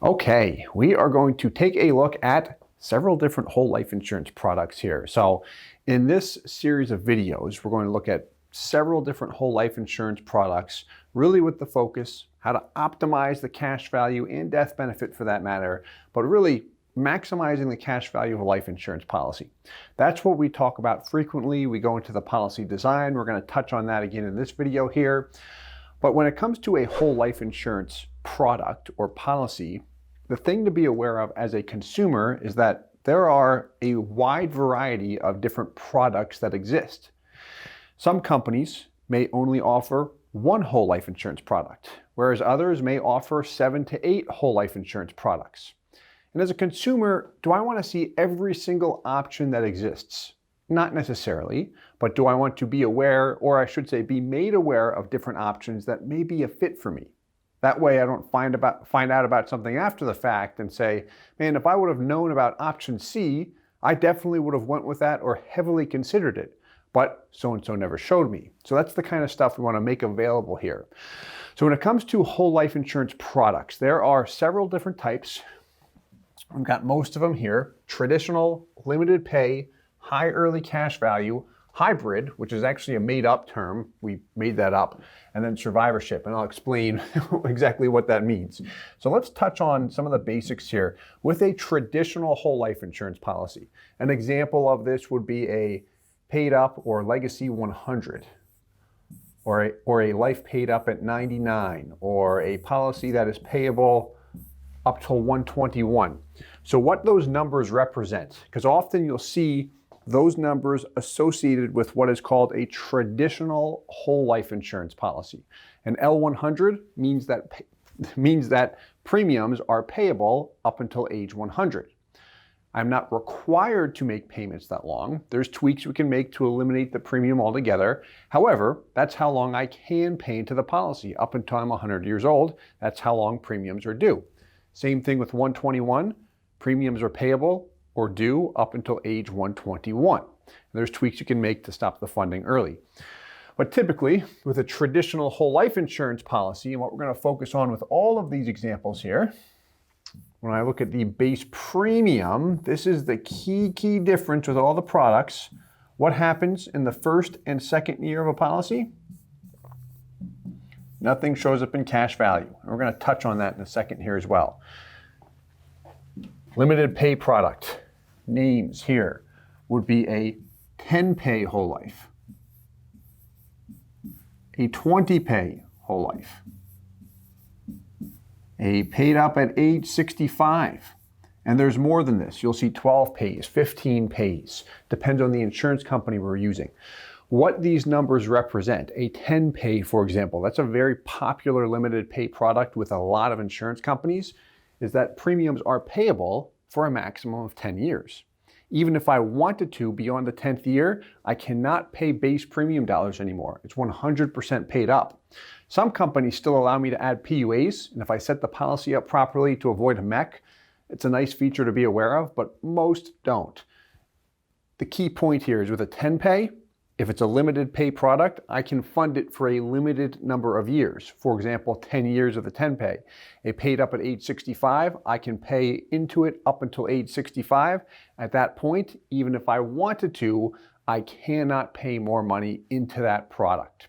Okay, we are going to take a look at several different whole life insurance products here. So in this series of videos, we're going to look at several different whole life insurance products, really with the focus how to optimize the cash value and death benefit for that matter, but really maximizing the cash value of a life insurance policy. That's what we talk about frequently. We go into the policy design. We're going to touch on that again in this video here. But when it comes to a whole life insurance product or policy, the thing to be aware of as a consumer is that there are a wide variety of different products that exist. Some companies may only offer one whole life insurance product, whereas others may offer 7 to 8 whole life insurance products. And as a consumer, do I want to see every single option that exists? Not necessarily, but do I want to be aware, or I should say be made aware of different options that may be a fit for me? That way I don't find out about something after the fact and say, man, if I would have known about option C, I definitely would have went with that or heavily considered it, but so-and-so never showed me. So that's the kind of stuff we want to make available here. So when it comes to whole life insurance products, there are several different types. I've got most of them here: traditional, limited pay, high early cash value, hybrid, which is actually a made-up term. We made that up, and then survivorship, and I'll explain exactly what that means. So let's touch on some of the basics here with a traditional whole life insurance policy. An example of this would be a paid up or legacy 100, or a life paid up at 99, or a policy that is payable up till 121. So what those numbers represent, because often you'll see those numbers associated with what is called a traditional whole life insurance policy. An L100 means that premiums are payable up until age 100. I'm not required to make payments that long. There's tweaks we can make to eliminate the premium altogether. However, that's how long I can pay into the policy. Up until I'm 100 years old, that's how long premiums are due. Same thing with 121. Premiums are payable or due up until age 121. There's tweaks you can make to stop the funding early. But typically, with a traditional whole life insurance policy, and what we're going to focus on with all of these examples here, when I look at the base premium, this is the key difference with all the products. What happens in the first and second year of a policy? Nothing shows up in cash value. And we're going to touch on that in a second here as well. Limited pay product names here would be a 10 pay whole life, a 20 pay whole life, a paid up at age 65. And there's more than this. You'll see 12 pays, 15 pays, depends on the insurance company we're using. What these numbers represent, a 10 pay, for example, that's a very popular limited pay product with a lot of insurance companies, is that premiums are payable for a maximum of 10 years. Even if I wanted to beyond the 10th year, I cannot pay base premium dollars anymore. It's 100% paid up. Some companies still allow me to add PUAs, and if I set the policy up properly to avoid a MEC, it's a nice feature to be aware of, but most don't. The key point here is with a 10 pay, if it's a limited pay product, I can fund it for a limited number of years. For example, 10 years of the 10 pay. A paid up at age 65, I can pay into it up until age 65. At that point, even if I wanted to, I cannot pay more money into that product.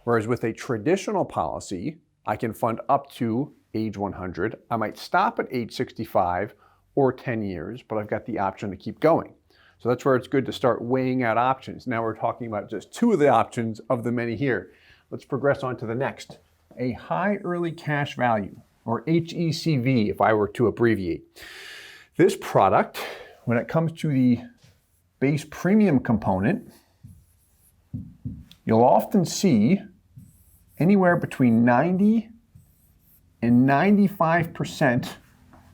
Whereas with a traditional policy, I can fund up to age 100. I might stop at age 65 or 10 years, but I've got the option to keep going. So that's where it's good to start weighing out options. Now we're talking about just 2 of the options of the many here. Let's progress on to the next. A high early cash value, or HECV if I were to abbreviate. This product, when it comes to the base premium component, you'll often see anywhere between 90 and 95%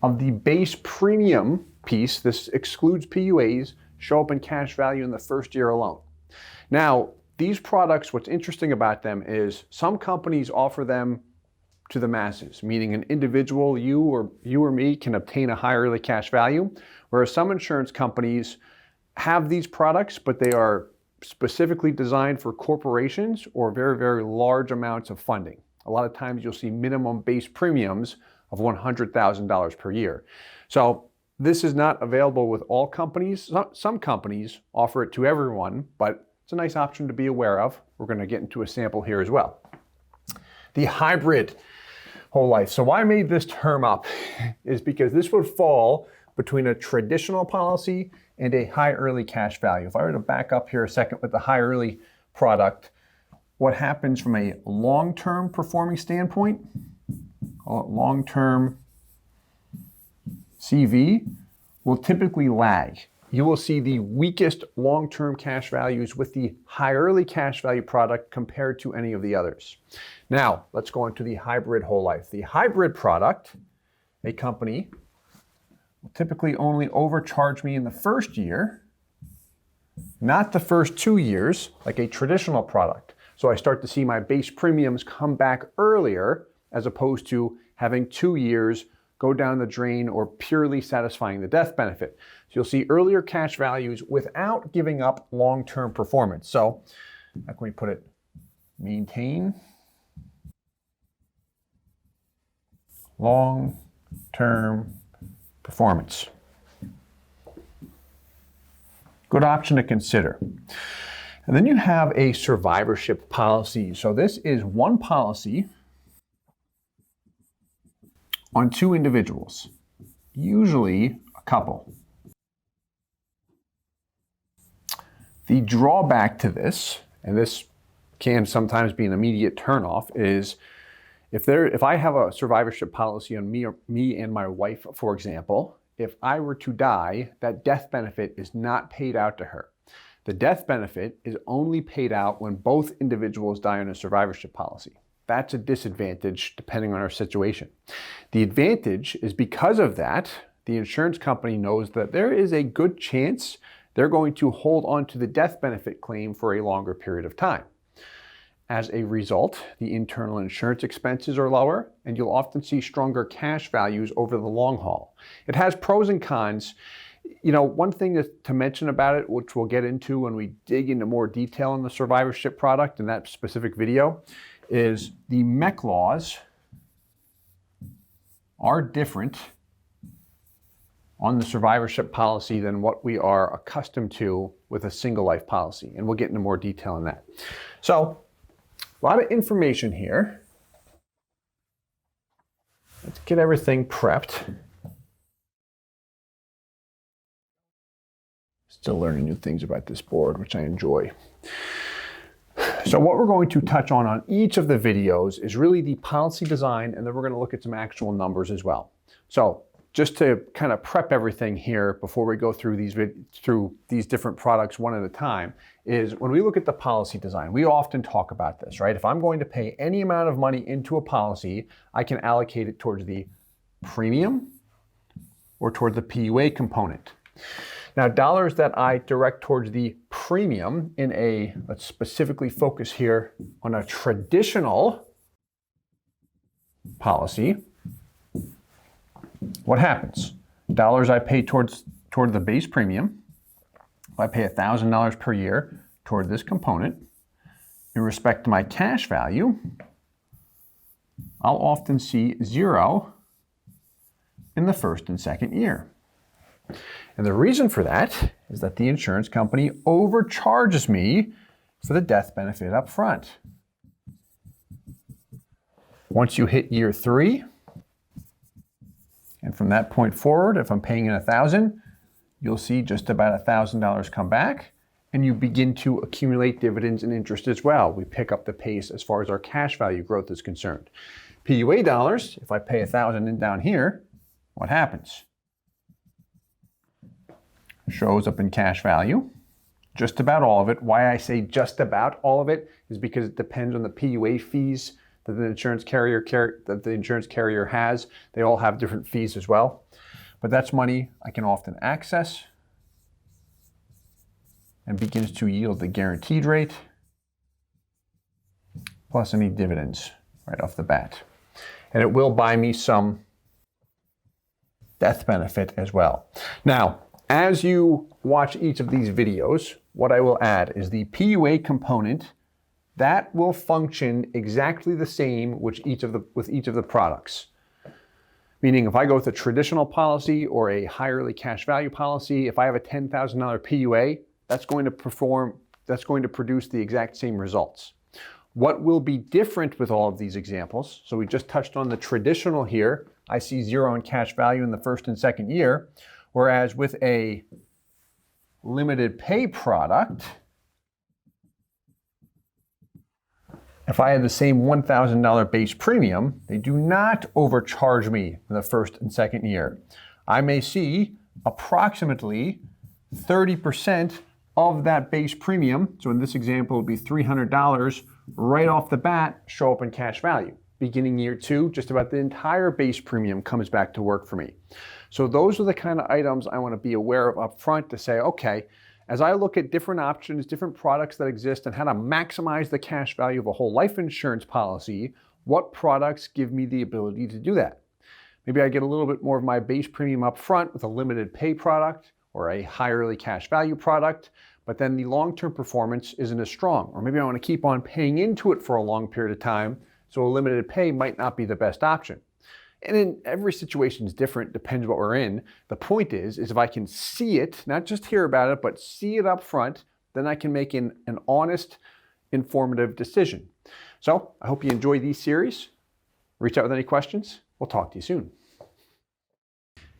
of the base premium piece, this excludes PUAs, show up in cash value in the first year alone. Now, these products, what's interesting about them is some companies offer them to the masses, meaning an individual, you or me, can obtain a high early cash value, whereas some insurance companies have these products, but they are specifically designed for corporations or very, very large amounts of funding. A lot of times you'll see minimum base premiums of $100,000 per year. So this is not available with all companies. Some companies offer it to everyone, but it's a nice option to be aware of. We're going to get into a sample here as well. The hybrid whole life. So why I made this term up is because this would fall between a traditional policy and a high early cash value. If I were to back up here a second with the high early product, what happens from a long-term performing standpoint, call it long-term CV, will typically lag. You will see the weakest long-term cash values with the high early cash value product compared to any of the others. Now, let's go into the hybrid whole life. The hybrid product, a company will typically only overcharge me in the first year, not the first 2 years, like a traditional product. So I start to see my base premiums come back earlier as opposed to having 2 years go down the drain or purely satisfying the death benefit. So you'll see earlier cash values without giving up long-term performance. So how can we put it? Maintain long-term performance. Good option to consider. And then you have a survivorship policy. So this is one policy on 2 individuals, usually a couple. The drawback to this, and this can sometimes be an immediate turnoff, is if I have a survivorship policy on me and my wife, for example, if I were to die, that death benefit is not paid out to her. The death benefit is only paid out when both individuals die on a survivorship policy. That's a disadvantage depending on our situation. The advantage is because of that, the insurance company knows that there is a good chance they're going to hold on to the death benefit claim for a longer period of time. As a result, the internal insurance expenses are lower, and you'll often see stronger cash values over the long haul. It has pros and cons. You know, one thing to mention about it, which we'll get into when we dig into more detail on the survivorship product in that specific video, is the MEC laws are different on the survivorship policy than what we are accustomed to with a single life policy. And we'll get into more detail on that. So, a lot of information here. Let's get everything prepped. Still learning new things about this board, which I enjoy. So what we're going to touch on each of the videos is really the policy design, and then we're going to look at some actual numbers as well. So just to kind of prep everything here before we go through these different products one at a time, is when we look at the policy design, we often talk about this, right? If I'm going to pay any amount of money into a policy, I can allocate it towards the premium or toward the PUA component. Now, dollars that I direct towards the premium in a, let's specifically focus here on a traditional policy, what happens? Dollars I pay toward the base premium, if I pay $1,000 per year toward this component, in respect to my cash value, I'll often see 0 in the first and second year. And the reason for that is that the insurance company overcharges me for the death benefit up front. Once you hit year 3, and from that point forward, if I'm paying in $1,000, you'll see just about $1,000 come back, and you begin to accumulate dividends and interest as well. We pick up the pace as far as our cash value growth is concerned. PUA dollars, if I pay $1,000 in down here, what happens? Shows up in cash value, just about all of it. Why I say just about all of it is because it depends on the PUA fees that the insurance carrier has. They all have different fees as well. But that's money I can often access and begins to yield the guaranteed rate plus any dividends right off the bat. And it will buy me some death benefit as well. Now, as you watch each of these videos, what I will add is the PUA component that will function exactly the same with each of the products. Meaning if I go with a traditional policy or a high early cash value policy, if I have a $10,000 PUA, that's going to produce the exact same results. What will be different with all of these examples? So we just touched on the traditional here. I see zero in cash value in the first and second year, whereas with a limited pay product, if I had the same $1,000 base premium, they do not overcharge me in the first and second year. I may see approximately 30% of that base premium, so in this example it would be $300, right off the bat show up in cash value. Beginning year 2, just about the entire base premium comes back to work for me. So those are the kind of items I want to be aware of up front to say, okay, as I look at different options, different products that exist, and how to maximize the cash value of a whole life insurance policy, what products give me the ability to do that? Maybe I get a little bit more of my base premium up front with a limited pay product or a high early cash value product, but then the long-term performance isn't as strong. Or maybe I want to keep on paying into it for a long period of time, so a limited pay might not be the best option. And in every situation is different, depends what we're in. The point is if I can see it, not just hear about it, but see it up front, then I can make an honest, informative decision. So I hope you enjoy these series. Reach out with any questions. We'll talk to you soon.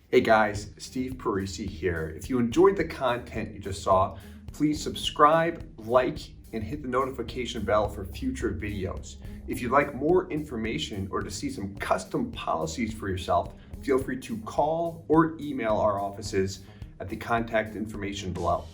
Hey guys, Steve Parisi here. If you enjoyed the content you just saw, please subscribe, like, and hit the notification bell for future videos. If you'd like more information or to see some custom policies for yourself, feel free to call or email our offices at the contact information below.